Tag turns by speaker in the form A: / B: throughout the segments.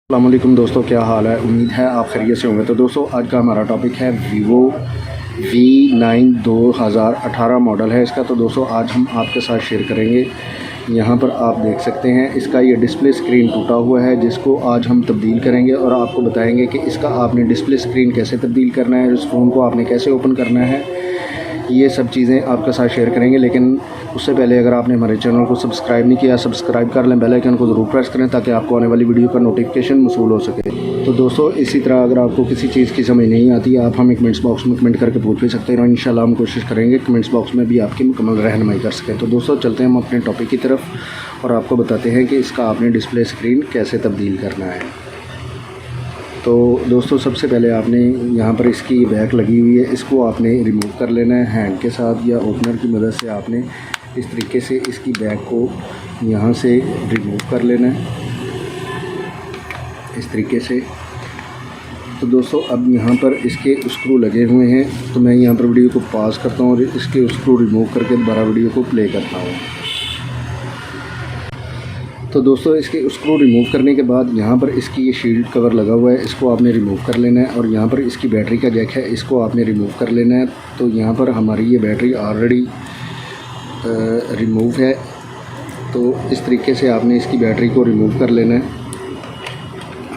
A: अस्सलामुअलैकुम दोस्तों, क्या हाल है। उम्मीद है आप खैरियत से होंगे। तो दोस्तों आज का हमारा टॉपिक है वीवो V9 2018 मॉडल है इसका। तो दोस्तों आज हम आपके साथ शेयर करेंगे। यहाँ पर आप देख सकते हैं इसका ये डिस्प्ले स्क्रीन टूटा हुआ है, जिसको आज हम तब्दील करेंगे और आपको बताएंगे कि इसका आपने डिस्प्ले स्क्रीन कैसे तब्दील करना है, इस फ़ोन को आपने कैसे ओपन करना है, ये सब चीज़ें आपके साथ शेयर करेंगे। लेकिन उससे पहले अगर आपने हमारे चैनल को सब्सक्राइब नहीं किया, सब्सक्राइब कर लें, बेल आइकन को ज़रूर प्रेस करें ताकि आपको आने वाली वीडियो का नोटिफिकेशन मौसूल हो सके। तो दोस्तों इसी तरह अगर आपको किसी चीज़ की समझ नहीं आती, आप हमें कमेंट्स बॉक्स में कमेंट करके पूछ भी सकते हैं और इंशाल्लाह हम कोशिश करेंगे कमेंट्स बॉक्स में भी आपकी मुकम्मल रहनुमाई कर सकें। तो दोस्तों चलते हैं हम अपने टॉपिक की तरफ और आपको बताते हैं कि इसका आपने डिस्प्ले स्क्रीन कैसे तब्दील करना है। तो दोस्तों सबसे पहले आपने यहाँ पर इसकी बैक लगी हुई है, इसको आपने रिमूव कर लेना है हैंड के साथ या ओपनर की मदद से। आपने इस तरीके से इसकी बैक को यहाँ से रिमूव कर लेना है इस तरीके से। तो दोस्तों अब यहाँ पर इसके स्क्रू लगे हुए हैं, तो मैं यहाँ पर वीडियो को पॉज करता हूँ और इसके स्क्रू रिमूव करके दोबारा वीडियो को प्ले करता हूँ। तो दोस्तों इसके स्क्रू रिमूव करने के बाद यहाँ पर इसकी ये शील्ड कवर लगा हुआ है, इसको आपने रिमूव कर लेना है। और यहाँ पर इसकी बैटरी का जैक है, इसको आपने रिमूव कर लेना है। तो यहाँ पर हमारी ये बैटरी ऑलरेडी रिमूव है, तो इस तरीके से आपने इसकी बैटरी को रिमूव कर लेना है।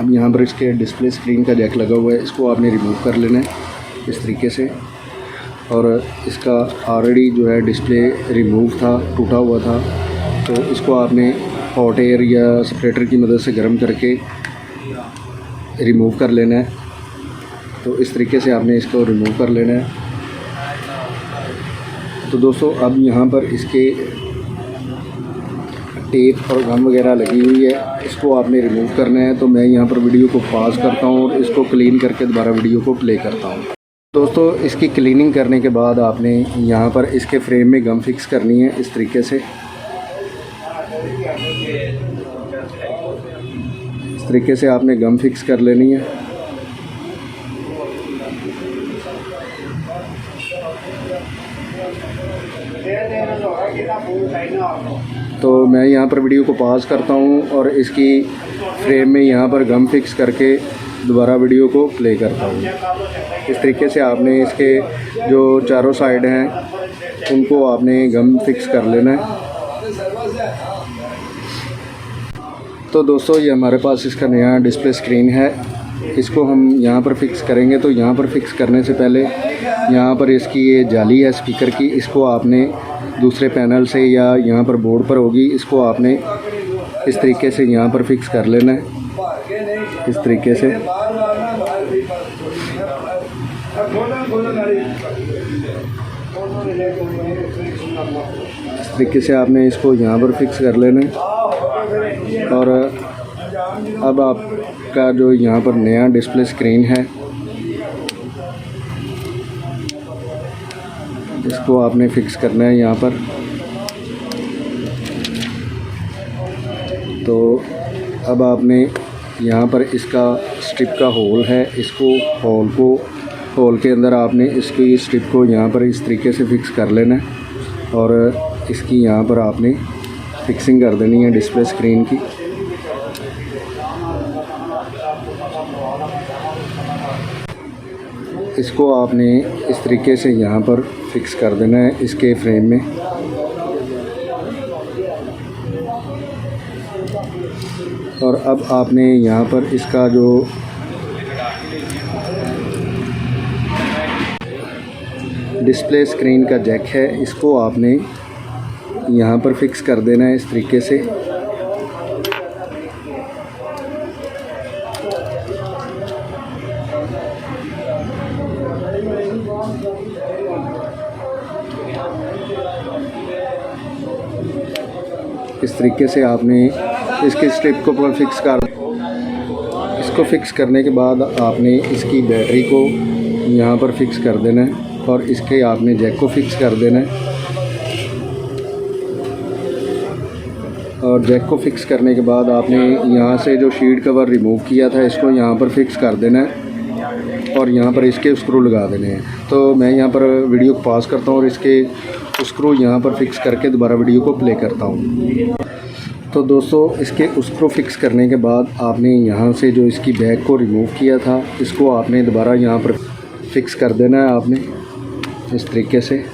A: अब यहाँ पर इसके डिस्प्ले स्क्रीन का जैक लगा हुआ है, इसको आपने रिमूव कर लेना है इस तरीके से। और इसका ऑलरेडी जो है डिस्प्ले रिमूव था, टूटा हुआ था, तो इसको आपने हॉट एयर या सेपरेटर की मदद से गर्म करके रिमूव कर लेना है। तो इस तरीके से आपने इसको रिमूव कर लेना है। तो दोस्तों अब यहाँ पर इसके टेप और गम वगैरह लगी हुई है, इसको आपने रिमूव करना है। तो मैं यहाँ पर वीडियो को पॉज करता हूँ और इसको क्लीन करके दोबारा वीडियो को प्ले करता हूँ। दोस्तों इसकी क्लीनिंग करने के बाद आपने यहाँ पर इसके फ्रेम में गम फिक्स करनी है इस तरीके से। इस तरीके से आपने गम फिक्स कर लेनी है। तो मैं यहाँ पर वीडियो को पॉज करता हूँ और इसकी फ्रेम में यहाँ पर गम फिक्स करके दोबारा वीडियो को प्ले करता हूँ। इस तरीके से आपने इसके जो चारों साइड हैं उनको आपने गम फिक्स कर लेना है। तो दोस्तों ये हमारे पास इसका नया डिस्प्ले स्क्रीन है, इसको हम यहाँ पर फिक्स करेंगे। तो यहाँ पर फिक्स करने से पहले यहाँ पर इसकी ये जाली है स्पीकर की, इसको आपने दूसरे पैनल से या यहाँ पर बोर्ड पर होगी, इसको आपने इस तरीके से यहाँ पर फिक्स कर लेना है इस तरीके से। इस तरीके से आपने इसको यहाँ पर फिक्स कर लेना है। और अब आपका जो यहाँ पर नया डिस्प्ले स्क्रीन है, इसको आपने फिक्स करना है यहाँ पर। तो अब आपने यहाँ पर इसका स्ट्रिप का होल है, इसको होल के अंदर आपने इसकी स्ट्रिप को यहाँ पर इस तरीके से फिक्स कर लेना है और इसकी यहाँ पर आपने फिक्सिंग कर देनी है डिस्प्ले स्क्रीन की। इसको आपने इस तरीके से यहाँ पर फिक्स कर देना है इसके फ्रेम में। और अब आपने यहाँ पर इसका जो डिस्प्ले स्क्रीन का जैक है, इसको आपने यहाँ पर फिक्स कर देना है इस तरीके से। इस तरीके से आपने इसकी स्ट्रिप को फिक्स कर, इसको फिक्स करने के बाद आपने इसकी बैटरी को यहाँ पर फिक्स कर देना है और इसके आपने जैक को फिक्स कर देना है। और जैक को फिक्स करने के बाद आपने यहाँ से जो शील्ड कवर रिमूव किया था, इसको यहाँ पर फिक्स कर देना है और यहाँ पर इसके स्क्रू लगा देने हैं। तो मैं यहाँ पर वीडियो को पॉज करता हूँ और इसके स्क्रू यहाँ पर फिक्स करके दोबारा वीडियो को प्ले करता हूँ। तो दोस्तों इसके उसको फिक्स करने के बाद आपने यहाँ से जो इसकी बैग को रिमूव किया था, इसको आपने दोबारा यहाँ पर फिक्स कर देना है आपने इस तरीके से।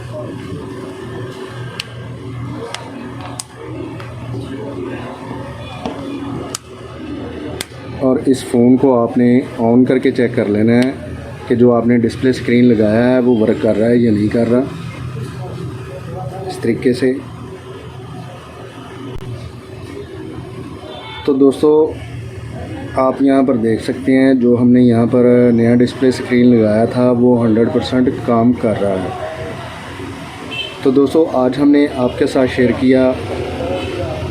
A: और इस फ़ोन को आपने ऑन करके चेक कर लेना है कि जो आपने डिस्प्ले स्क्रीन लगाया है वो वर्क कर रहा है या नहीं कर रहा, इस तरीके से। तो दोस्तों आप यहाँ पर देख सकते हैं जो हमने यहाँ पर नया डिस्प्ले स्क्रीन लगाया था वो 100% काम कर रहा है। तो दोस्तों आज हमने आपके साथ शेयर किया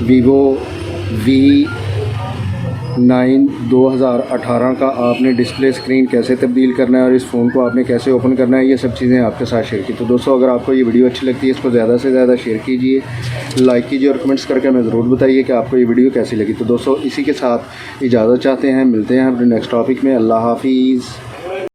A: वीवो V9 2018 का आपने डिस्प्ले स्क्रीन कैसे तब्दील करना है और इस फ़ोन को आपने कैसे ओपन करना है, ये सब चीज़ें आपके साथ शेयर की। तो दोस्तों अगर आपको ये वीडियो अच्छी लगती है इसको ज़्यादा से ज़्यादा शेयर कीजिए, लाइक कीजिए और कमेंट्स करके हमें ज़रूर बताइए कि आपको ये वीडियो कैसी लगी। तो दोस्तों इसी के साथ इजाज़त चाहते हैं, मिलते हैं अपने नेक्स्ट टॉपिक में। अल्लाह हाफिज़।